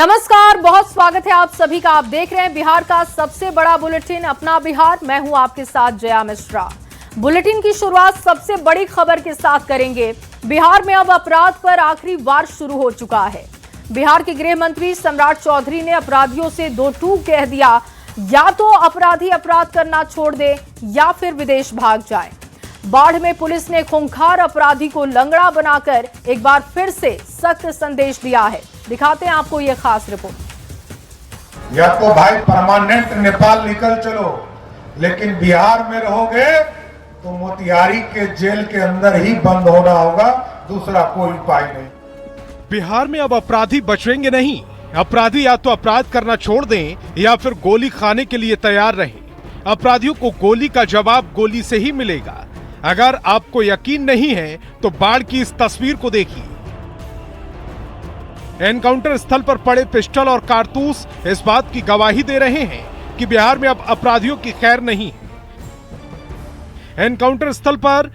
नमस्कार, बहुत स्वागत है आप सभी का। आप देख रहे हैं बिहार का सबसे बड़ा बुलेटिन अपना बिहार। मैं हूं आपके साथ जया मिश्रा। बुलेटिन की शुरुआत सबसे बड़ी खबर के साथ करेंगे। बिहार में अब अपराध पर आखिरी वार शुरू हो चुका है। बिहार के गृह मंत्री सम्राट चौधरी ने अपराधियों से दो टूक कह दिया, या तो अपराधी अपराध करना छोड़ दे या फिर विदेश भाग जाए। बाढ़ में पुलिस ने खूंखार अपराधी को लंगड़ा बनाकर एक बार फिर से सख्त संदेश दिया है। दिखाते हैं आपको ये खास रिपोर्ट। या तो भाई परमानेंट नेपाल निकल चलो, लेकिन बिहार में रहोगे तो मोतिहारी के जेल के अंदर ही बंद होना होगा, दूसरा कोई उपाय नहीं। बिहार में अब अपराधी बचेंगे नहीं। अपराधी या तो अपराध करना छोड़ दें या फिर गोली खाने के लिए तैयार रहें। अपराधियों को गोली का जवाब गोली से ही मिलेगा। अगर आपको यकीन नहीं है तो बाढ़ की इस तस्वीर को देखिए। एनकाउंटर स्थल पर पड़े पिस्टल और कारतूस इस बात की गवाही दे रहे हैं कि बिहार में अब अपराधियों की खैर नहीं है। एनकाउंटर स्थल पर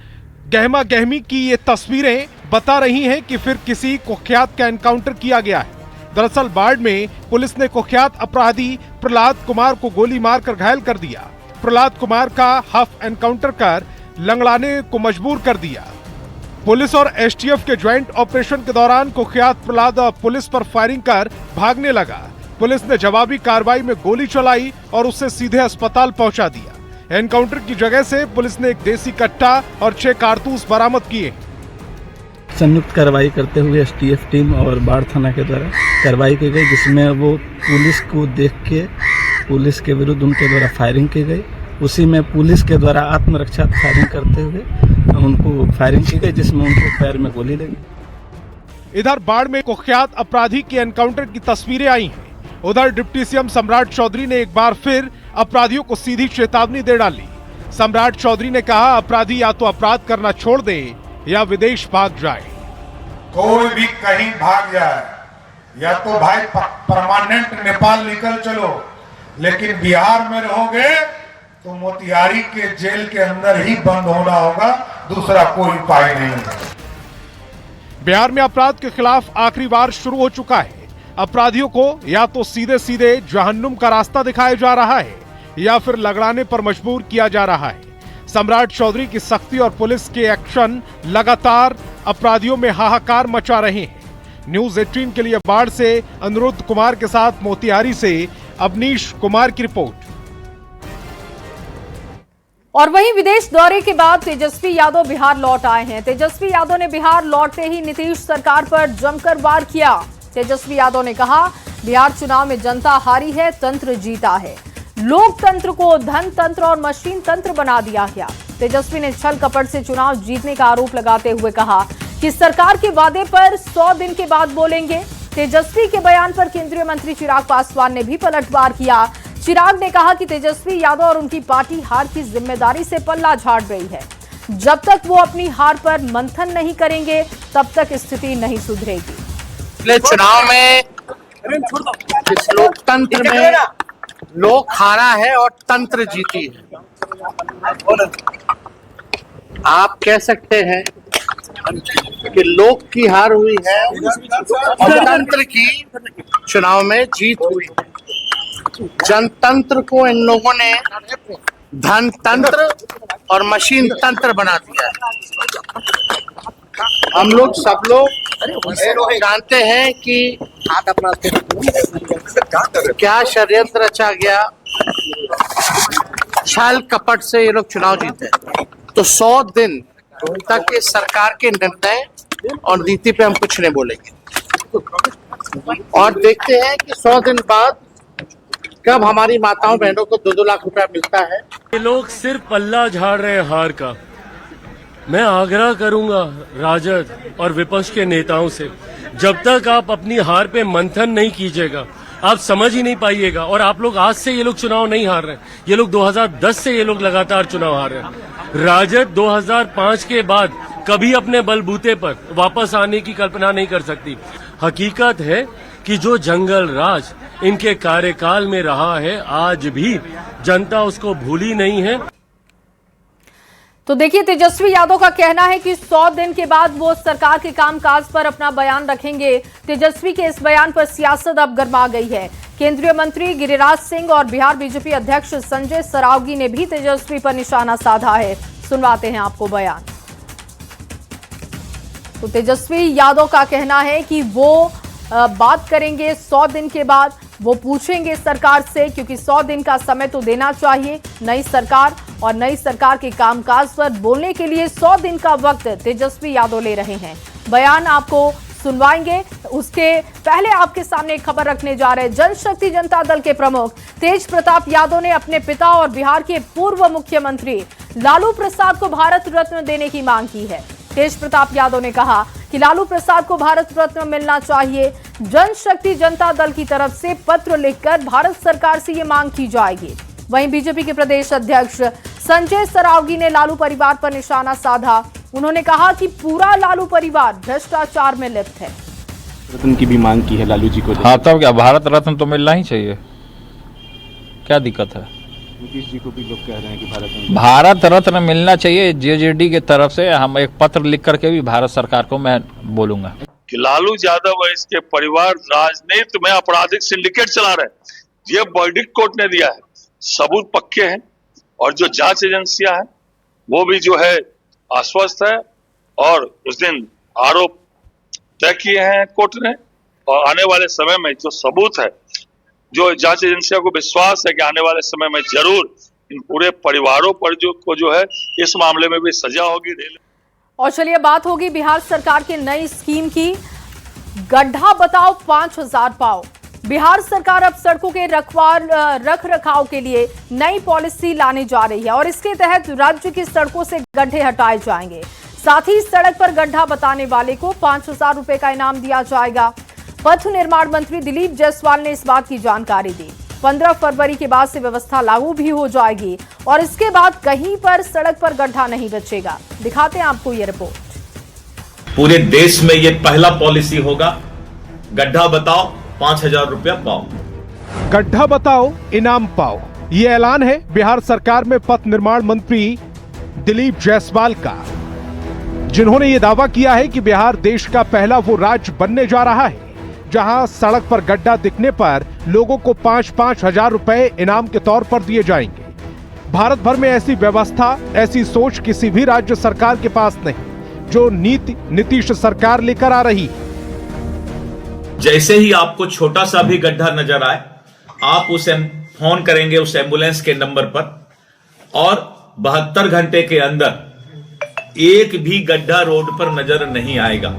गहमा गहमी की ये तस्वीरें बता रही हैं कि फिर किसी कुख्यात का एनकाउंटर किया गया है। दरअसल बाढ़ में पुलिस ने कुख्यात अपराधी प्रहलाद कुमार को गोली मारकर घायल कर दिया। प्रहलाद कुमार का हफ एनकाउंटर कर लंगड़ाने को मजबूर कर दिया। पुलिस और एसटीएफ के ज्वाइंट ऑपरेशन के दौरान कुख्यात प्रहलाद पुलिस पर फायरिंग कर भागने लगा। पुलिस ने जवाबी कार्रवाई में गोली चलाई और उसे सीधे अस्पताल पहुंचा दिया। एनकाउंटर की जगह से पुलिस ने एक देसी कट्टा और 6 कारतूस बरामद किए। संयुक्त कार्रवाई करते हुए एसटीएफ टीम और बाढ़ थाना के द्वारा कार्रवाई की गई, जिसमें वो पुलिस को देख के पुलिस के विरुद्ध उनके द्वारा फायरिंग की गई। उसी में पुलिस के द्वारा आत्मरक्षा फायरिंग करते हुए उनको फायरिंग की गई, जिसमें उनको पैर में गोली लगी। इधर बाढ़ में कुख्यात अपराधी के एनकाउंटर की तस्वीरें आई हैं। उधर डिप्टी सीएम सम्राट चौधरी ने एक बार फिर अपराधियों को सीधी चेतावनी दे डाली। सम्राट चौधरी ने कहा, अपराधी या तो अपराध करना छोड़ दे या विदेश भाग जाए। कोई भी कहीं भाग जाए, या तो भाई परमानेंट नेपाल निकल चलो, लेकिन बिहार में रहोगे तो मोतिहारी के जेल के अंदर ही बंद होना होगा, दूसरा कोई उपाय नहीं है। बिहार में अपराध के खिलाफ आखिरी वार शुरू हो चुका है। अपराधियों को या तो सीधे सीधे जहन्नुम का रास्ता दिखाया जा रहा है या फिर लगड़ाने पर मजबूर किया जा रहा है। सम्राट चौधरी की सख्ती और पुलिस के एक्शन लगातार अपराधियों में हाहाकार मचा रहे हैं। न्यूज 18 के लिए बाढ़ से अनुरुद्ध कुमार के साथ मोतिहारी से अवनीश कुमार की रिपोर्ट। और वहीं विदेश दौरे के बाद तेजस्वी यादव बिहार लौट आए हैं। तेजस्वी यादव ने बिहार लौटते ही नीतीश सरकार पर जमकर वार किया। तेजस्वी यादव ने कहा, बिहार चुनाव में जनता हारी है, तंत्र जीता है। लोकतंत्र को धन तंत्र और मशीन तंत्र बना दिया गया। तेजस्वी ने छल कपट से चुनाव जीतने का आरोप लगाते हुए कहा कि सरकार के वादे पर 100 दिन के बाद बोलेंगे। तेजस्वी के बयान पर केंद्रीय मंत्री चिराग पासवान ने भी पलटवार किया। चिराग ने कहा कि तेजस्वी यादव और उनकी पार्टी हार की जिम्मेदारी से पल्ला झाड़ रही है। जब तक वो अपनी हार पर मंथन नहीं करेंगे तब तक स्थिति नहीं सुधरेगी। पिछले चुनाव में इस लोकतंत्र में लोक हारा है और तंत्र जीती है। आप कह सकते हैं कि लोक की हार हुई है और तंत्र की चुनाव में जीत हुई है। जनतंत्र को इन लोगों ने धन तंत्र और मशीन तंत्र बना दिया है। हम लोग सब लोग जानते हैं कि क्या षड्यंत्र रचा गया, छल कपट से ये लोग चुनाव जीते। तो 100 दिन तक इस सरकार के निर्णय और नीति पे हम कुछ नहीं बोलेंगे और देखते हैं कि 100 दिन बाद कब हमारी माताओं बहनों को 2-2 लाख रुपया मिलता है। ये लोग सिर्फ पल्ला झाड़ रहे हैं हार का। मैं आग्रह करूंगा राजद और विपक्ष के नेताओं से, जब तक आप अपनी हार पे मंथन नहीं कीजिएगा आप समझ ही नहीं पाइएगा। और आप लोग आज से ये लोग चुनाव नहीं हार रहे हैं, ये लोग 2010 से ये लोग लगातार चुनाव हार रहे हैं। राजद 2005 के बाद कभी अपने बलबूते पर वापस आने की कल्पना नहीं कर सकती। हकीकत है कि जो जंगल राज इनके कार्यकाल में रहा है, आज भी जनता उसको भूली नहीं है। तो देखिए, तेजस्वी यादव का कहना है कि 100 दिन के बाद वो सरकार के कामकाज पर अपना बयान रखेंगे। तेजस्वी के इस बयान पर सियासत अब गर्मा गई है। केंद्रीय मंत्री गिरिराज सिंह और बिहार बीजेपी अध्यक्ष संजय सरावगी ने भी तेजस्वी पर निशाना साधा है। सुनवाते हैं आपको बयान। तो तेजस्वी यादव का कहना है कि वो बात करेंगे 100 दिन के बाद, वो पूछेंगे सरकार से, क्योंकि 100 दिन का समय तो देना चाहिए नई सरकार, और नई सरकार के कामकाज पर बोलने के लिए 100 दिन का वक्त तेजस्वी यादव ले रहे हैं। बयान आपको सुनवाएंगे, उसके पहले आपके सामने एक खबर रखने जा रहे हैं। जनशक्ति जनता दल के प्रमुख तेज प्रताप यादव ने अपने पिता और बिहार के पूर्व मुख्यमंत्री लालू प्रसाद को भारत रत्न देने की मांग की है। तेज प्रताप यादव ने कहा कि लालू प्रसाद को भारत रत्न मिलना चाहिए। जनशक्ति जनता दल की तरफ से पत्र लिखकर भारत सरकार से ये मांग की जाएगी। वहीं बीजेपी के प्रदेश अध्यक्ष संजय सरावगी ने लालू परिवार पर निशाना साधा। उन्होंने कहा कि पूरा लालू परिवार भ्रष्टाचार में लिप्त है। रत्न की भी मांग की है लालू जी को। हाँ, तब क्या, भारत रत्न तो मिलना ही चाहिए, क्या दिक्कत है? नीतीश जी को भी लोग कह रहे हैं कि भारत रत्न मिलना चाहिए। जेजेडी की तरफ से हम एक पत्र लिख करके भी भारत सरकार को मैं बोलूंगा कि लालू यादव और इसके परिवार राजनीति में आपराधिक सिंडिकेट चला रहे। ये वर्डिक्ट कोर्ट ने दिया है, सबूत पक्के हैं, और जो जांच एजेंसियां हैं वो भी जो है आश्वस्त है, और उस दिन आरोप तय किए हैं कोर्ट ने। और आने वाले समय में जो सबूत है, जो जांच एजेंसियों को विश्वास है कि आने वाले समय में जरूर इन पूरे परिवारों पर जो है इस मामले में भी सजा होगी। और चलिए बात होगी बिहार सरकार की नई स्कीम की। गड्ढा बताओ 5000 पाओ। बिहार सरकार अब सड़कों के रख रखाव के लिए नई पॉलिसी लाने जा रही है, और इसके तहत राज्य की सड़कों से गड्ढे हटाए जाएंगे। साथ ही सड़क पर गड्ढा बताने वाले को 5000 रुपए का इनाम दिया जाएगा। पथ निर्माण मंत्री दिलीप जायसवाल ने इस बात की जानकारी दी। 15 फरवरी के बाद से व्यवस्था लागू भी हो जाएगी, और इसके बाद कहीं पर सड़क पर गड्ढा नहीं बचेगा। दिखाते हैं आपको ये रिपोर्ट। पूरे देश में ये पहला पॉलिसी होगा, गड्ढा बताओ 5000 रुपया पाओ। गड्ढा बताओ इनाम पाओ, ये ऐलान है बिहार सरकार में पथ निर्माण मंत्री दिलीप जायसवाल का, जिन्होंने ये दावा किया है कि बिहार देश का पहला वो राज्य बनने जा रहा है जहां सड़क पर गड्ढा दिखने पर लोगों को 5-5 हजार रुपए इनाम के तौर पर दिए जाएंगे। भारत भर में ऐसी व्यवस्था, ऐसी सोच किसी भी राज्य सरकार के पास नहीं, जो नीति नीतीश सरकार लेकर आ रही है। जैसे ही आपको छोटा सा भी गड्ढा नजर आए, आप उसे फोन करेंगे उस एम्बुलेंस के नंबर पर, और 72 घंटे के अंदर एक भी गड्ढा रोड पर नजर नहीं आएगा।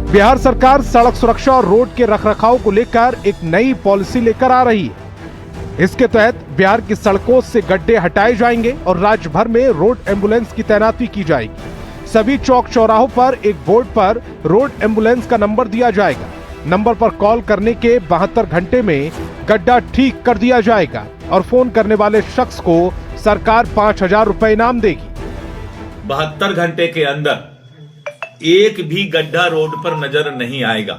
बिहार सरकार सड़क सुरक्षा और रोड के रखरखाव को लेकर एक नई पॉलिसी लेकर आ रही है। इसके तहत बिहार की सड़कों से गड्ढे हटाए जाएंगे और राज्य भर में रोड एम्बुलेंस की तैनाती की जाएगी। सभी चौक चौराहों पर एक बोर्ड पर रोड एम्बुलेंस का नंबर दिया जाएगा। नंबर पर कॉल करने के 72 घंटे में गड्ढा ठीक कर दिया जाएगा, और फोन करने वाले शख्स को सरकार 5000 रुपए इनाम देगी। 72 घंटे के अंदर एक भी गड्ढा रोड पर नजर नहीं आएगा।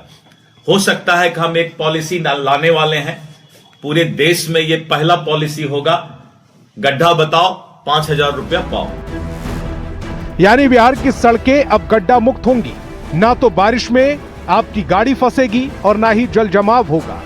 हो सकता है कि हम एक पॉलिसी लाने वाले हैं, पूरे देश में ये पहला पॉलिसी होगा, गड्ढा बताओ 5000 रुपया पाओ। यानी बिहार की सड़कें अब गड्ढा मुक्त होंगी। ना तो बारिश में आपकी गाड़ी फंसेगी और ना ही जल जमाव होगा।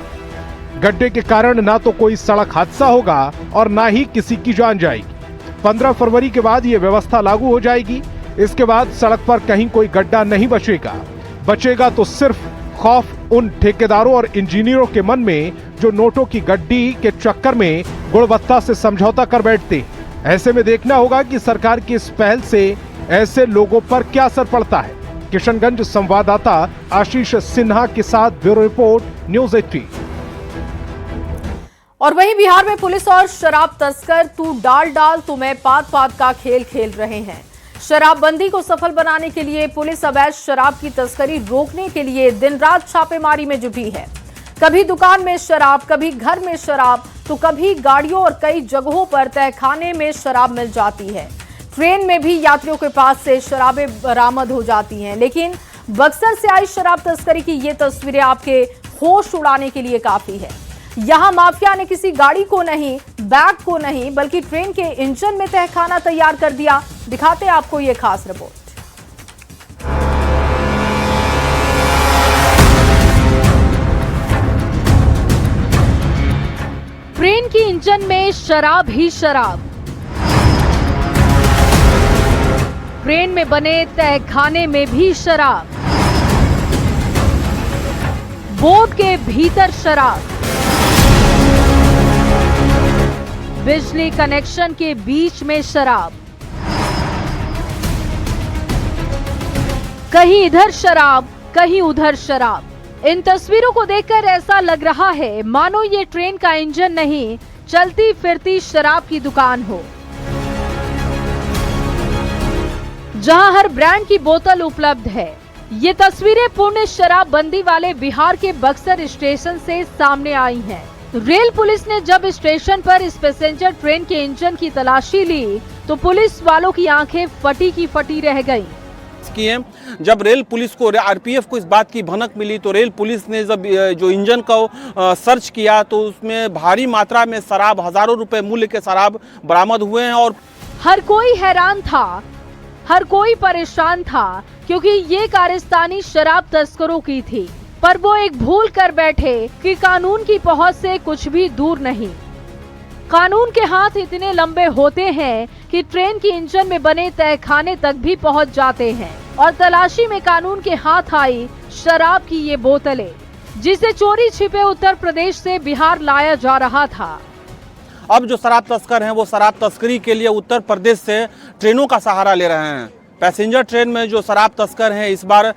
गड्ढे के कारण ना तो कोई सड़क हादसा होगा और ना ही किसी की जान जाएगी। 15 फरवरी के बाद ये व्यवस्था लागू हो जाएगी। इसके बाद सड़क पर कहीं कोई गड्ढा नहीं बचेगा तो सिर्फ खौफ उन ठेकेदारों और इंजीनियरों के मन में जो नोटों की गड्ढी के चक्कर में गुणवत्ता से समझौता कर बैठते। ऐसे में देखना होगा कि सरकार की इस पहल से ऐसे लोगों पर क्या असर पड़ता है। किशनगंज संवाददाता आशीष सिन्हा के साथ ब्यूरो रिपोर्ट, न्यूज़ 18। और वहीं बिहार में पुलिस और शराब तस्कर तू डाल तो मैं पात का खेल खेल रहे हैं। शराबबंदी को सफल बनाने के लिए पुलिस अवैध शराब की तस्करी रोकने के लिए दिन रात छापेमारी में जुटी है। कभी दुकान में शराब, कभी घर में शराब, तो कभी गाड़ियों और कई जगहों पर तहखाने में शराब मिल जाती है। ट्रेन में भी यात्रियों के पास से शराबें बरामद हो जाती हैं। लेकिन बक्सर से आई शराब तस्करी की ये तस्वीरें आपके होश उड़ाने के लिए काफी है। यहां माफिया ने किसी गाड़ी को नहीं, बैग को नहीं, बल्कि ट्रेन के इंजन में तहखाना तैयार कर दिया। दिखाते आपको ये खास रिपोर्ट। ट्रेन के इंजन में शराब ही शराब। ट्रेन में बने तहखाने में भी शराब। बोर्ड के भीतर शराब। बिजली कनेक्शन के बीच में शराब। कहीं इधर शराब, कहीं उधर शराब। इन तस्वीरों को देखकर ऐसा लग रहा है मानो ये ट्रेन का इंजन नहीं, चलती फिरती शराब की दुकान हो, जहां हर ब्रांड की बोतल उपलब्ध है। ये तस्वीरें पूर्ण शराबबंदी वाले बिहार के बक्सर स्टेशन से सामने आई हैं। रेल पुलिस ने जब स्टेशन पर इस पैसेंजर ट्रेन के इंजन की तलाशी ली तो पुलिस वालों की आंखें फटी की फटी रह गईं। जब रेल पुलिस को, आरपीएफ को इस बात की भनक मिली तो रेल पुलिस ने जब जो इंजन का सर्च किया तो उसमें भारी मात्रा में शराब, हजारों रुपए मूल्य के शराब बरामद हुए हैं। और हर कोई हैरान था, हर कोई परेशान था, क्योंकि ये कारस्तानी शराब तस्करों की थी। पर वो एक भूल कर बैठे कि कानून की पहुंच से कुछ भी दूर नहीं। कानून के हाथ इतने लंबे होते हैं कि ट्रेन के इंजन में बने तहखाने तक भी पहुंच जाते हैं। और तलाशी में कानून के हाथ आई शराब की ये बोतलें, जिसे चोरी छिपे उत्तर प्रदेश से बिहार लाया जा रहा था। अब जो शराब तस्कर हैं वो शराब तस्करी के लिए उत्तर प्रदेश से ट्रेनों का सहारा ले रहे हैं। पैसेंजर ट्रेन में जो शराब तस्कर हैं, इस बार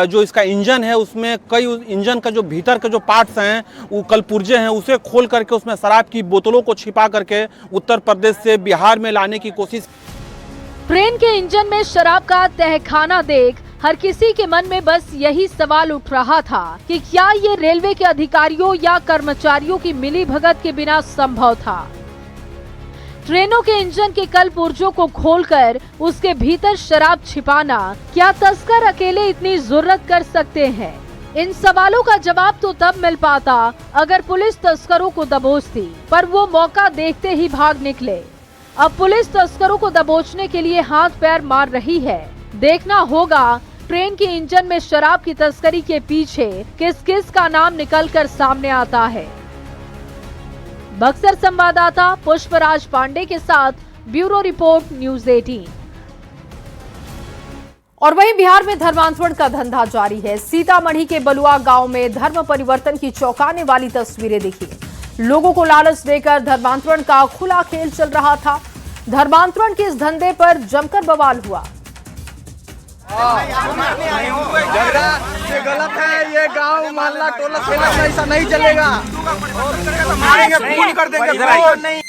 जो इसका इंजन है उसमें कई इंजन का जो भीतर के जो पार्ट्स हैं, वो कलपुर्जे हैं, उसे खोल करके उसमें शराब की बोतलों को छिपा करके उत्तर प्रदेश से बिहार में लाने की कोशिश। ट्रेन के इंजन में शराब का तहखाना देख हर किसी के मन में बस यही सवाल उठ रहा था कि क्या ये रेलवे के अधिकारियों या कर्मचारियों की मिलीभगत के बिना संभव था। ट्रेनों के इंजन के कलपुर्जों को खोलकर उसके भीतर शराब छिपाना, क्या तस्कर अकेले इतनी जुर्रत कर सकते हैं? इन सवालों का जवाब तो तब मिल पाता अगर पुलिस तस्करों को दबोचती, पर वो मौका देखते ही भाग निकले। अब पुलिस तस्करों को दबोचने के लिए हाथ पैर मार रही है। देखना होगा ट्रेन के इंजन में शराब की तस्करी के पीछे किस किस का नाम निकलकर सामने आता है। बक्सर संवाददाता पुष्पराज पांडे के साथ ब्यूरो रिपोर्ट, न्यूज 18। और वहीं बिहार में धर्मांतरण का धंधा जारी है। सीतामढ़ी के बलुआ गांव में धर्म परिवर्तन की चौंकाने वाली तस्वीरें देखिए। लोगों को लालच देकर धर्मांतरण का खुला खेल चल रहा था। धर्मांतरण के इस धंधे पर जमकर बवाल हुआ। ये गलत है, ये गांव मोहल्ला टोला खेला ऐसा नहीं चलेगा। मारेंगे, खून कर देंगे।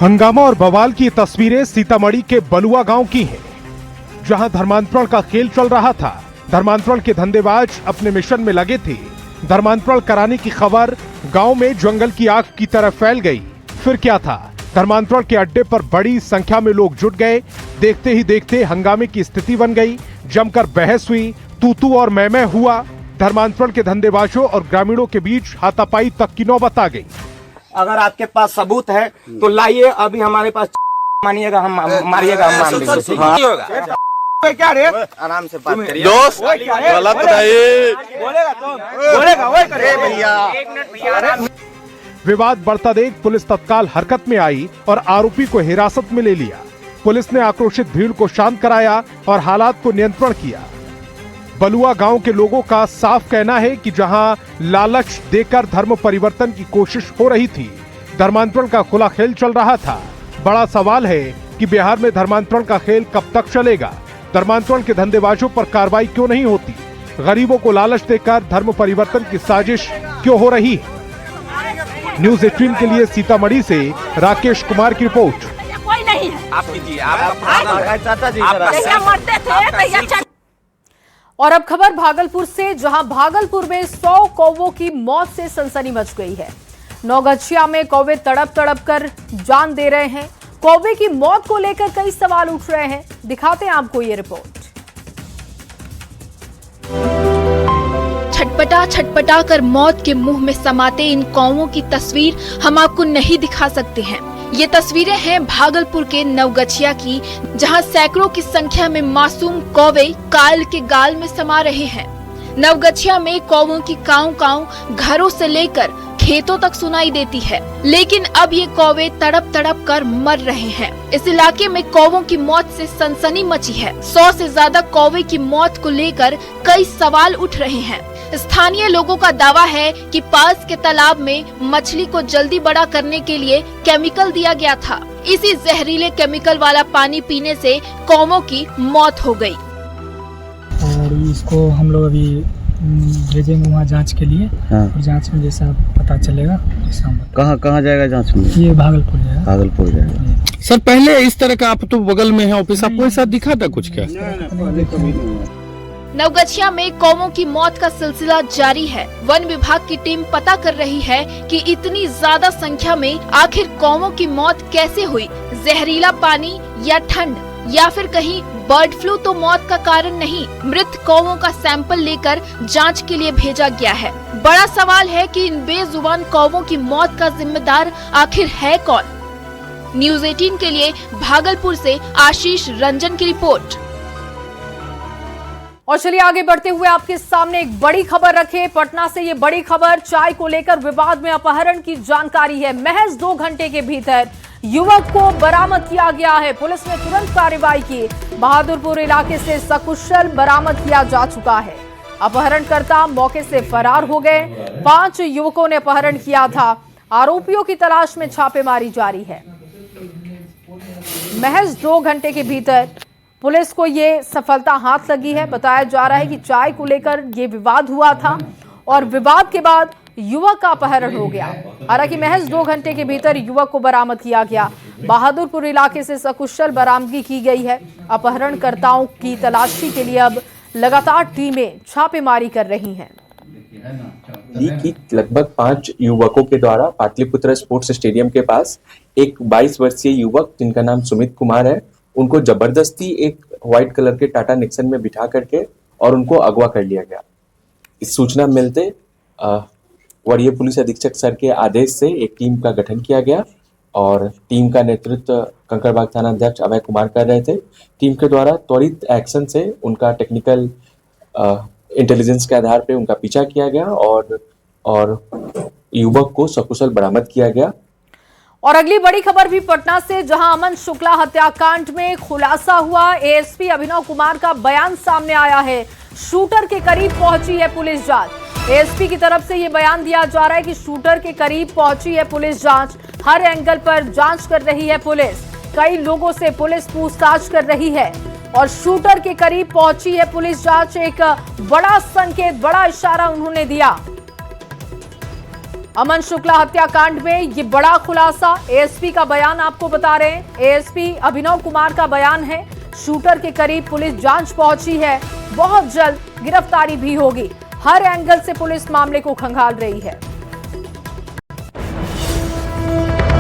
हंगामा और बवाल की तस्वीरें सीतामढ़ी के बलुआ गांव की हैं, जहां धर्मांतरण का खेल चल रहा था। धर्मांतरण के धंधेबाज अपने मिशन में लगे थे। धर्मांतरण कराने की खबर गांव में जंगल की आग की तरह फैल गई। फिर क्या था, धर्मांतरण के अड्डे पर बड़ी संख्या में लोग जुट गए। देखते ही देखते हंगामे की स्थिति बन गई। जमकर बहस हुई, तू और मैं हुआ। धर्मांतरण के धंधेबाजों और ग्रामीणों के बीच हाथापाई तक की नौबत आ गई। अगर आपके पास सबूत है तो लाइए, अभी हमारे पास मानिएगा, हम मारिएगा, हम मान लेंगे। क्या रे, आराम से बात करिए दोस्त, गलत नहीं बोलेगा भैया। विवाद बढ़ता देख पुलिस तत्काल हरकत में आई और आरोपी को हिरासत में ले लिया। पुलिस ने आक्रोशित भीड़ को शांत कराया और हालात को नियंत्रण किया। बलुआ गांव के लोगों का साफ कहना है कि जहां लालच देकर धर्म परिवर्तन की कोशिश हो रही थी, धर्मांतरण का खुला खेल चल रहा था। बड़ा सवाल है कि बिहार में धर्मांतरण का खेल कब तक चलेगा। धर्मांतरण के धंधेबाजों पर कार्रवाई क्यों नहीं होती? गरीबों को लालच देकर धर्म परिवर्तन की साजिश क्यों हो रही है? न्यूज 18 के लिए सीतामढ़ी से राकेश कुमार की रिपोर्ट। कोई नहीं है। आप कीजिए, चाचा जी और अब खबर भागलपुर से, जहां भागलपुर में 100 कौवों की मौत से सनसनी मच गई है। नौगछिया में कौवे तड़प कर जान दे रहे हैं। कौवे की मौत को लेकर कई सवाल उठ रहे हैं। दिखाते हैं आपको ये रिपोर्ट। छटपटा छटपटा कर मौत के मुंह में समाते इन कौवों की तस्वीर हम आपको नहीं दिखा सकते हैं। ये तस्वीरें हैं भागलपुर के नवगछिया की, जहां सैकड़ों की संख्या में मासूम कौवे काल के गाल में समा रहे हैं। नवगछिया में कौवों की काऊ काऊ घरों से लेकर खेतों तक सुनाई देती है, लेकिन अब ये कौवे तड़प तड़प कर मर रहे हैं। इस इलाके में कौवों की मौत से सनसनी मची है। 100 से ज्यादा कौवे की मौत को लेकर कई सवाल उठ रहे हैं। स्थानीय लोगों का दावा है कि पास के तालाब में मछली को जल्दी बड़ा करने के लिए केमिकल दिया गया था। इसी जहरीले केमिकल वाला पानी पीने से कौवों की मौत हो गई। और इसको हम लोग अभी भेजेंगे वहाँ जांच के लिए। और जांच में जैसा पता चलेगा कहाँ कहाँ जाएगा जांच में? ये भागलपुर जाएगा। भागलपुर जाएगा। सर पहले इस तरह का, आप तो बगल में है ऑफिस, आपको ऐसा दिखा था कुछ क्या? नवगछिया में कौवों की मौत का सिलसिला जारी है। वन विभाग की टीम पता कर रही है कि इतनी ज्यादा संख्या में आखिर कौवों की मौत कैसे हुई। जहरीला पानी या ठंड या फिर कहीं बर्ड फ्लू तो मौत का कारण नहीं। मृत कौवों का सैंपल लेकर जांच के लिए भेजा गया है। बड़ा सवाल है कि इन बेजुबान कौवों की मौत का जिम्मेदार आखिर है कौन। न्यूज़ 18 के लिए भागलपुर से आशीष रंजन की रिपोर्ट। और चलिए आगे बढ़ते हुए आपके सामने एक बड़ी खबर रखे। पटना से ये बड़ी खबर, चाय को लेकर विवाद में अपहरण की जानकारी है। महज 2 घंटे के भीतर युवक को बरामद किया गया है। पुलिस ने तुरंत कार्रवाई की। बहादुरपुर इलाके से सकुशल बरामद किया जा चुका है। अपहरणकर्ता मौके से फरार हो गए। 5 युवकों ने अपहरण किया था। आरोपियों की तलाश में छापेमारी जारी है। महज 2 घंटे के भीतर पुलिस को ये सफलता हाथ लगी है। बताया जा रहा है कि चाय को लेकर ये विवाद हुआ था और विवाद के बाद युवक का अपहरण हो गया। हालांकि महज 2 घंटे के भीतर युवक को बरामद किया गया। बहादुरपुर इलाके से सकुशल बरामदगी की गई है। अपहरणकर्ताओं की तलाशी के लिए अब लगातार टीमें छापेमारी कर रही हैं। कि लगभग 5 युवकों के द्वारा पाटलिपुत्र स्पोर्ट्स स्टेडियम के पास एक 22 वर्षीय युवक जिनका नाम सुमित कुमार है, उनको जबरदस्ती एक व्हाइट कलर के टाटा निक्सन में बिठा करके और उनको अगवा कर लिया गया। इस सूचना मिलते वरीय पुलिस अधीक्षक सर के आदेश से एक टीम का गठन किया गया और टीम का नेतृत्व कंकड़बाग थाना अध्यक्ष अभय कुमार कर रहे थे। टीम के द्वारा त्वरित एक्शन से उनका टेक्निकल इंटेलिजेंस के आधार पर उनका पीछा किया गया और युवक को सकुशल बरामद किया गया। और अगली बड़ी खबर भी पटना से, जहां अमन शुक्ला हत्याकांड में खुलासा हुआ। एएसपी अभिनव कुमार का बयान सामने आया है। शूटर के करीब पहुंची है पुलिस जांच। एएसपी की तरफ से यह बयान दिया जा रहा है कि शूटर के करीब पहुंची है पुलिस जांच। हर एंगल पर जांच कर रही है पुलिस। कई लोगों से पुलिस पूछताछ कर रही है और शूटर के करीब पहुंची है पुलिस जांच। एक बड़ा संकेत, बड़ा इशारा उन्होंने दिया। अमन शुक्ला हत्याकांड में ये बड़ा खुलासा। एएसपी का बयान आपको बता रहे हैं। एएसपी अभिनव कुमार का बयान है, शूटर के करीब पुलिस जांच पहुंची है। बहुत जल्द गिरफ्तारी भी होगी। हर एंगल से पुलिस मामले को खंगाल रही है।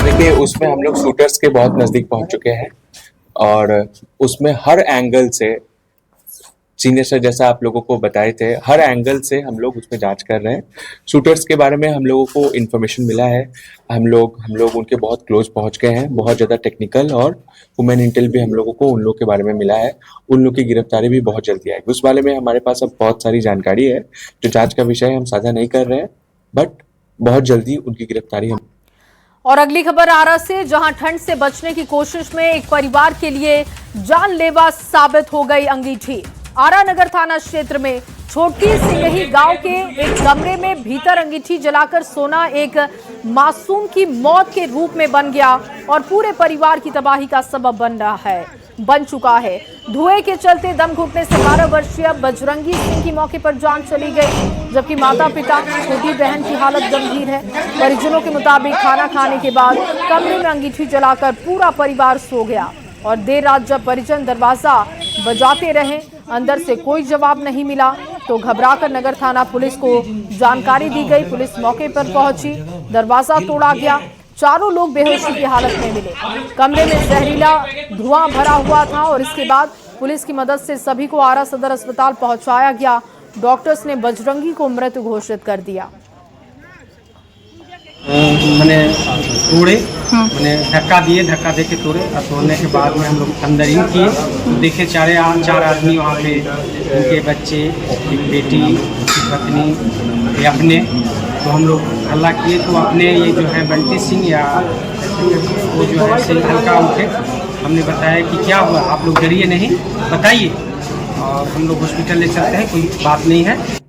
देखिए, उसमें हम लोग शूटर्स के बहुत नजदीक पहुंच चुके हैं और उसमें हर एंगल से, सीनियर सर जैसा आप लोगों को बताए थे, हर एंगल से हम लोग उसमें जांच कर रहे हैं। शूटर्स के बारे में हम लोगों को इन्फॉर्मेशन मिला है। हम लोग उनके बहुत क्लोज पहुंच गए हैं। बहुत ज़्यादा टेक्निकल और ह्यूमन इंटेल भी हम लोगों को उन लोग के बारे में मिला है। उन लोग की गिरफ्तारी भी बहुत जल्दी आएगी। उस बारे में हमारे पास अब बहुत सारी जानकारी है जो जाँच का विषय हम साझा नहीं कर रहे हैं, बट बहुत जल्दी उनकी गिरफ्तारी हम। और अगली खबर आरा से, जहां ठंड से बचने की कोशिश में एक परिवार के लिए जानलेवा साबित हो गई अंगीठी। आरा नगर थाना क्षेत्र में छोटी सिंगही गांव के एक कमरे में भीतर अंगीठी जलाकर सोना एक मासूम की मौत के रूप में बन गया और पूरे परिवार की तबाही का सबब बन चुका है। धुएं के चलते दम घुटने से 12 वर्षीय बजरंगी सिंह की मौके पर जान चली गई, जबकि माता पिता, छोटी बहन की हालत गंभीर है। परिजनों के मुताबिक खाना खाने के बाद कमरे में अंगीठी जलाकर पूरा परिवार सो गया और देर रात जब परिजन दरवाजा बजाते रहे, अंदर से कोई जवाब नहीं मिला तो घबराकर नगर थाना पुलिस को जानकारी दी गई। पुलिस मौके पर पहुंची, दरवाजा तोड़ा गया। चारों लोग बेहोशी की हालत में मिले। कमरे में जहरीला धुआं भरा हुआ था और इसके बाद पुलिस की मदद से सभी को आरा सदर अस्पताल पहुंचाया गया। डॉक्टर्स ने बजरंगी को मृत घोषित कर दिया। मैंने तोड़े, मैंने धक्का दे के तोड़े और तोड़ने के बाद में हम लोग अंदर ही किए तो देखे चार आदमी वहाँ पे, उनके बच्चे, एक बेटी, पत्नी, ये अपने, तो हम लोग हल्ला किए तो अपने ये जो है बंटी सिंह या वो जो है से हल्का उठे। हमने बताया कि क्या हुआ, आप लोग डरिए नहीं, बताइए, और हम लोग हॉस्पिटल ले चलते हैं, कोई बात नहीं है।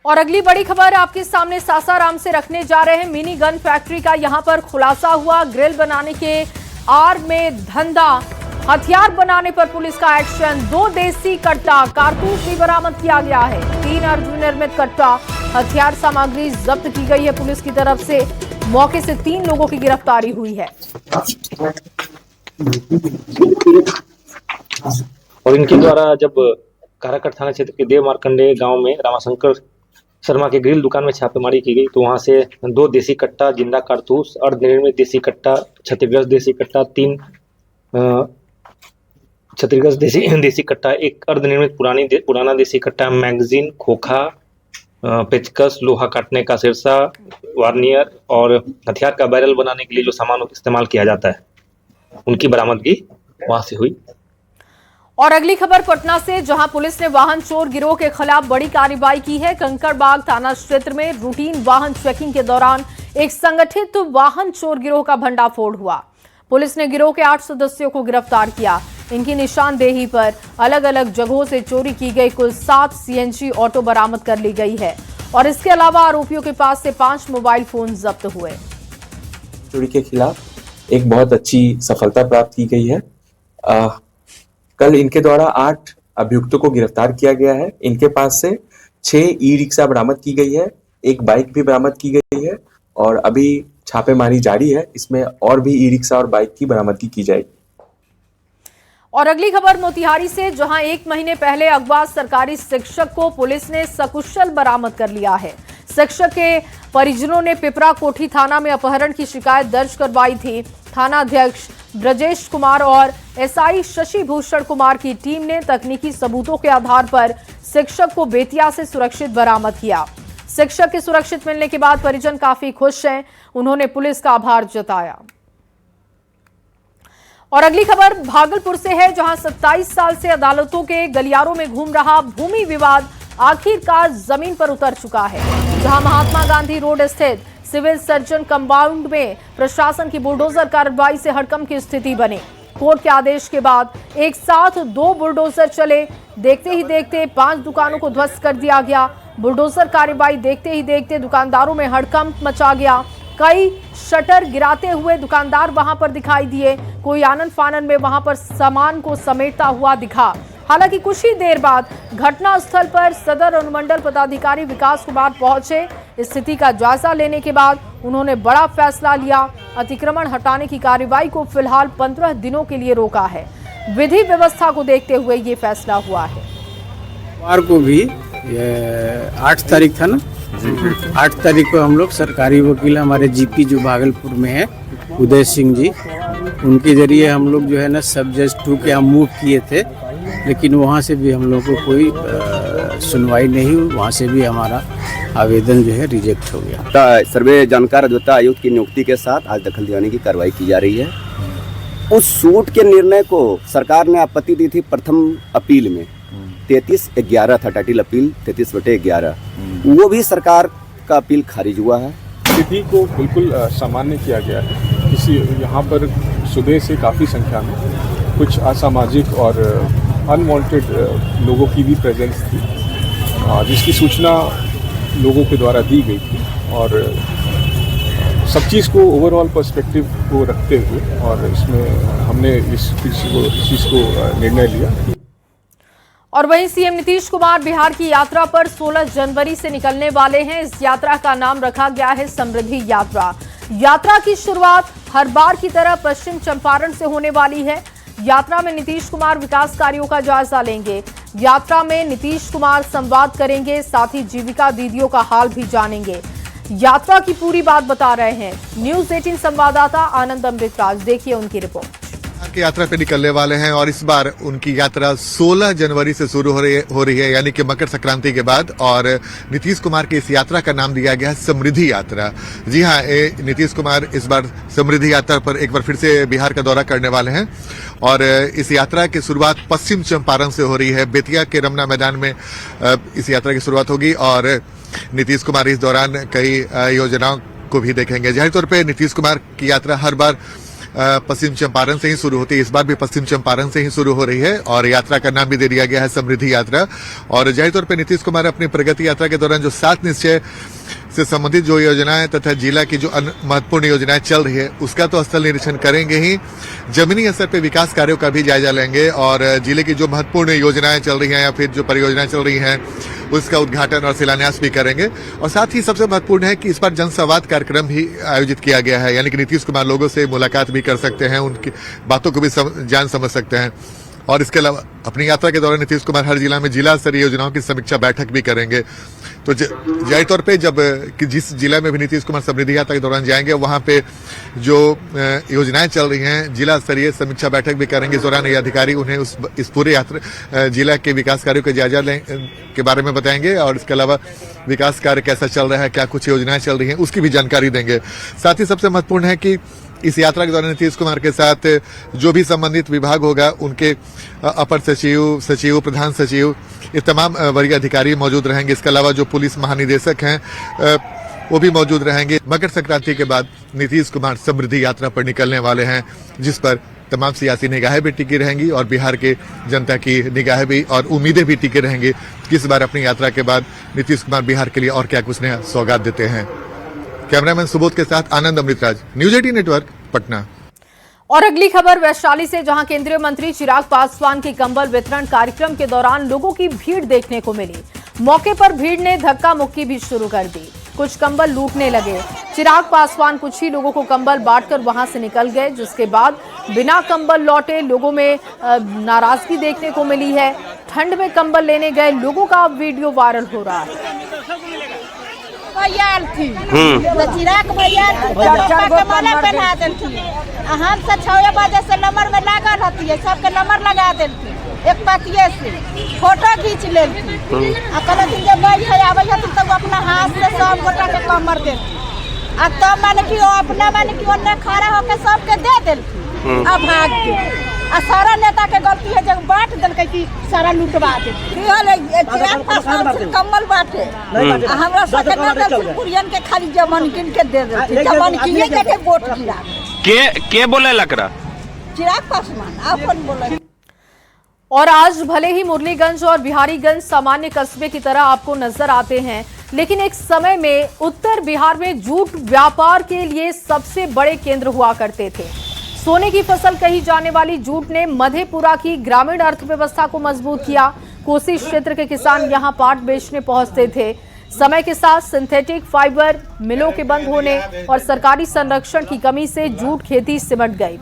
और अगली बड़ी खबर आपके सामने सासाराम से रखने जा रहे हैं। मिनी गन फैक्ट्री का यहां पर खुलासा हुआ। ग्रिल बनाने के आड़ में धंधा, हथियार बनाने पर पुलिस का एक्शन। 2 देसी कट्टा कारतूस भी बरामद किया गया है। 3 अर्धनिर्मित कट्टा हथियार सामग्री जब्त की गई है पुलिस की तरफ से। मौके से 3 लोगों की गिरफ्तारी हुई है। और इनके द्वारा जब काराकट थाना क्षेत्र के देव मार्कंडे गांव में रामाशंकर शर्मा के ग्रिल दुकान में छापेमारी की गई तो वहां से 2 देसी कट्टा, जिंदा कारतूस, अर्धनिर्मित देसी कट्टा, क्षतिग्रस्त देसी कट्टा, 3 क्षतिग्रस्त देसी कट्टा, 1 अर्धनिर्मित पुराना देसी कट्टा, मैगजीन, खोखा, पेचकस, लोहा काटने का सिरसा, वार्नियर और हथियार का बैरल बनाने के लिए जो सामान इस्तेमाल किया जाता है, उनकी बरामदगी वहां से हुई। और अगली खबर पटना से, जहां पुलिस ने वाहन चोर गिरोह के खिलाफ बड़ी कार्रवाई की है। कंकड़बाग थाना क्षेत्र में रूटीन वाहन चेकिंग के दौरान एक संगठित वाहन चोर गिरोह का भंडाफोड़ हुआ। पुलिस ने गिरोह के 8 सदस्यों को गिरफ्तार किया। इनकी निशानदेही पर अलग अलग जगहों से चोरी की गई कुल 7 CNG ऑटो बरामद कर ली गई है और इसके अलावा आरोपियों के पास से 5 मोबाइल फोन जब्त हुए। चोरी के खिलाफ एक बहुत अच्छी सफलता प्राप्त की गई है। कल इनके द्वारा 8 अभियुक्तों को गिरफ्तार किया गया है। इनके पास से 6 ई-रिक्शा बरामद की गई है, 1 बाइक भी बरामद की गई है और अभी छापेमारी जारी है। इसमें और भी ई-रिक्शा और बाइक की बरामदगी की जाएगी। और अगली खबर मोतिहारी से, जहां 1 महीने पहले अगवा सरकारी शिक्षक को पुलिस ने सकुशल बरामद कर लिया है। शिक्षक के परिजनों ने पिपरा कोठी थाना में अपहरण की शिकायत दर्ज करवाई थी। थाना अध्यक्ष ब्रजेश कुमार और SI शशि भूषण कुमार की टीम ने तकनीकी सबूतों के आधार पर शिक्षक को बेतिया से सुरक्षित बरामद किया। शिक्षक के सुरक्षित मिलने के बाद परिजन काफी खुश हैं। उन्होंने पुलिस का आभार जताया। और अगली खबर भागलपुर से है, जहां 27 साल से अदालतों के गलियारों में घूम रहा भूमि विवाद आखिरकार जमीन पर उतर चुका है। जहां महात्मा गांधी रोड स्थित सिविल सर्जन कंपाउंड में प्रशासन की बुलडोजर कार्रवाई से हड़कंप की स्थिति बनी। कोर्ट के आदेश के बाद एक साथ 2 बुलडोजर चले। देखते ही देखते 5 दुकानों को ध्वस्त कर दिया गया। बुलडोजर कार्रवाई देखते ही देखते दुकानदारों में हड़कंप मचा गया। कई शटर गिराते हुए दुकानदार वहां पर दिखाई दिए। कोई आनन फानन में वहां पर सामान को समेटता हुआ दिखा। हालांकि कुछ ही देर बाद घटना स्थल पर सदर अनुमंडल पदाधिकारी विकास कुमार पहुंचे। स्थिति का जायजा लेने के बाद उन्होंने बड़ा फैसला लिया। अतिक्रमण हटाने की कार्रवाई को फिलहाल 15 दिनों के लिए रोका है। विधि व्यवस्था को देखते हुए ये फैसला हुआ है। सोमवार को भी 8 तारीख था ना, 8 तारीख को हम लोग सरकारी वकील हमारे GP जो भागलपुर में है उदय सिंह जी, उनके जरिए हम लोग जो है ना सब जज 2 के हम मूव किए थे, लेकिन वहाँ से भी हम लोग को कोई सुनवाई नहीं हुई। वहाँ से भी हमारा आवेदन जो है रिजेक्ट हो गया। सर्वे जानकार अधिवक्ता आयुक्त की नियुक्ति के साथ आज दखल दिलाने की कार्रवाई की जा रही है। उस सूट के निर्णय को सरकार ने आपत्ति दी थी प्रथम अपील में, 33/11 था टाइटल अपील 33/11, वो भी सरकार का अपील खारिज हुआ है। स्थिति को बिल्कुल सामान्य किया गया है। किसी यहाँ पर सुबह से काफ़ी संख्या में कुछ असामाजिक और अनवांटेड लोगों की भी प्रेजेंस थी, जिसकी सूचना लोगों के द्वारा दी गई थी और सब चीज़ को ओवरऑल पर्सपेक्टिव को रखते हुए और इसमें हमने इस चीज़ को निर्णय लिया। और वहीं सीएम नीतीश कुमार बिहार की यात्रा पर 16 जनवरी से निकलने वाले हैं। इस यात्रा का नाम रखा गया है समृद्धि यात्रा। यात्रा की शुरुआत हर बार की तरह पश्चिम चंपारण से होने वाली है। यात्रा में नीतीश कुमार विकास कार्यों का जायजा लेंगे। यात्रा में नीतीश कुमार संवाद करेंगे, साथ ही जीविका दीदियों का हाल भी जानेंगे। यात्रा की पूरी बात बता रहे हैं न्यूज़ 18 संवाददाता आनंद अमृतराज। देखिए उनकी रिपोर्ट। की यात्रा पे निकलने वाले हैं और इस बार उनकी यात्रा 16 जनवरी से शुरू हो रही है, यानी कि मकर संक्रांति के बाद। और नीतीश कुमार की इस यात्रा का नाम दिया गया है समृद्धि यात्रा। जी हाँ, नीतीश कुमार इस बार समृद्धि यात्रा पर एक बार फिर से बिहार का दौरा करने वाले हैं और इस यात्रा की शुरुआत पश्चिम चंपारण से हो रही है। बेतिया के रमना मैदान में इस यात्रा की शुरुआत होगी और नीतीश कुमार इस दौरान कई योजनाओं को भी देखेंगे। जाहिर तौर पे नीतीश कुमार की यात्रा हर बार पश्चिम चंपारण से ही शुरू होती है, इस बार भी पश्चिम चंपारण से ही शुरू हो रही है और यात्रा का नाम भी दे दिया गया है समृद्धि यात्रा। और जाहिर तौर पे नीतीश कुमार अपनी प्रगति यात्रा के दौरान जो 7 निश्चय से संबंधित जो योजनाएं तथा जिला की जो महत्वपूर्ण योजनाएं चल रही है उसका तो स्थल निरीक्षण करेंगे ही, जमीनी स्तर पे विकास कार्यों का भी जायजा लेंगे और जिले की जो महत्वपूर्ण योजनाएं चल रही हैं या फिर जो परियोजनाएं चल रही हैं उसका उद्घाटन और शिलान्यास भी करेंगे। और साथ ही सबसे महत्वपूर्ण है कि इस बार जनसंवाद कार्यक्रम भी आयोजित किया गया है, यानी कि नीतीश कुमार लोगों से मुलाकात भी कर सकते हैं, उनकी बातों को भी जान समझ सकते हैं। और इसके अलावा अपनी यात्रा के दौरान नीतीश कुमार हर जिला में जिला स्तरीय योजनाओं की समीक्षा बैठक भी करेंगे। तो जाहिर तौर पे जब कि जिस जिला में भी नीतीश कुमार समृद्धि यात्रा के दौरान जाएंगे वहां पे जो योजनाएं चल रही हैं जिला स्तरीय समीक्षा बैठक भी करेंगे। इस दौरान ये अधिकारी उन्हें इस पूरे यात्रा जिला के विकास कार्यों के जायजा के बारे में बताएंगे और इसके अलावा विकास कार्य कैसा चल रहा है, क्या कुछ योजनाएं चल रही हैं उसकी भी जानकारी देंगे। साथ ही सबसे महत्वपूर्ण है कि इस यात्रा के दौरान नीतीश कुमार के साथ जो भी संबंधित विभाग होगा उनके अपर सचिव, प्रधान सचिव, ये तमाम वरीय अधिकारी मौजूद रहेंगे। इसके अलावा जो पुलिस महानिदेशक हैं वो भी मौजूद रहेंगे। मकर संक्रांति के बाद नीतीश कुमार समृद्धि यात्रा पर निकलने वाले हैं, जिस पर तमाम सियासी निगाहें भी टिकी रहेंगी और बिहार के जनता की निगाहें भी और उम्मीदें भी टिकी रहेंगी कि इस बार अपनी यात्रा के बाद नीतीश कुमार बिहार के लिए और क्या कुछ नया सौगात देते हैं। कैमरामैन सुबोध के साथ आनंद अमृतराज, न्यूज 18 नेटवर्क, पटना। और अगली खबर वैशाली से, जहां केंद्रीय मंत्री चिराग पासवान के कंबल वितरण कार्यक्रम के दौरान लोगों की भीड़ देखने को मिली। मौके पर भीड़ ने धक्का मुक्की भी शुरू कर दी, कुछ कंबल लूटने लगे। चिराग पासवान कुछ ही लोगों को कंबल बांटकर वहां से निकल गए, जिसके बाद बिना कंबल लौटे लोगों में नाराजगी देखने को मिली है। ठंड में कंबल लेने गए लोगों का अब वीडियो वायरल हो रहा है। चिराग भैया पहना देती, हम से 6 बजे से नंबर में लागल रहती है, सबके नंबर लगा देती, एक पतिये से फोटो खींच लेती। कहती जब बैठे आवे तब अपना हाथ से सब गोटा के कमर देती, तब माने कि अपना माने कि ओने खड़ा होकर सबके दे देती। अब भाग के सारा नेता के गलती है जब बांट दिल कि सारा लुटवा दे कम्बल बांटे हमरा कुरियन के खाली जमन किन के दे देते, जमन किए जाके वोट गिरा के बोले लकड़ा चिराग पासवान अपन बोले। और आज भले ही मुरलीगंज और बिहारीगंज सामान्य कस्बे की तरह आपको नजर आते हैं, लेकिन एक समय में उत्तर बिहार में जूट व्यापार के लिए सबसे बड़े केंद्र हुआ करते थे। सोने की फसल कही जाने वाली जूट ने मधेपुरा की ग्रामीण अर्थव्यवस्था को मजबूत किया। कोसी क्षेत्र के किसान यहां पाट बेचने पहुंचते थे। समय के साथ सिंथेटिक फाइबर मिलों के बंद होने और सरकारी संरक्षण की कमी से जूट खेती सिमट गई।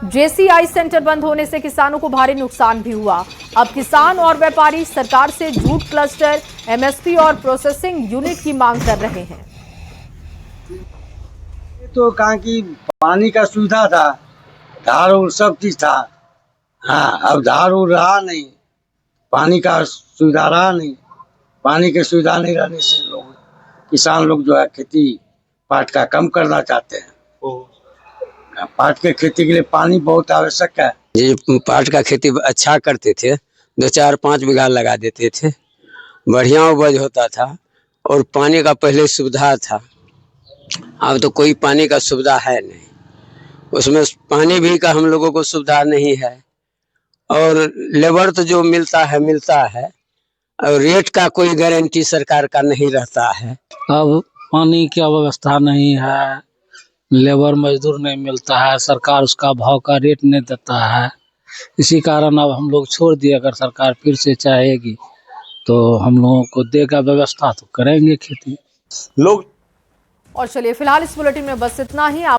जेसीआई सेंटर बंद होने से किसानों को भारी नुकसान भी हुआ। अब किसान और व्यापारी सरकार से जूट क्लस्टर, एमएसपी और प्रोसेसिंग यूनिट की मांग कर रहे हैं। तो कहाँ की पानी का सुविधा था, धार और सब चीज था। हाँ, अब धार और रहा नहीं, पानी का सुविधा रहा नहीं। पानी की सुविधा नहीं रहने से लोग किसान लोग जो है खेती पाट का कम करना चाहते हैं। पाट के खेती के लिए पानी बहुत आवश्यक है। ये पाट का खेती अच्छा करते थे, 2, 4, 5 बीघा लगा देते थे, बढ़िया उपज होता था और पानी का पहले सुविधा था। अब तो कोई पानी का सुविधा है नहीं, उसमें पानी भी का हम लोगों को सुविधा नहीं है और लेबर तो जो मिलता है और रेट का कोई गारंटी सरकार का नहीं रहता है। अब पानी की व्यवस्था नहीं है, लेबर मजदूर नहीं मिलता है, सरकार उसका भाव का रेट नहीं देता है। इसी कारण अब हम लोग छोड़ दिए। अगर सरकार फिर से चाहेगी तो हम लोगों को देगा व्यवस्था तो करेंगे खेती लोग। और चलिए फिलहाल इस बुलेटिन में बस इतना ही।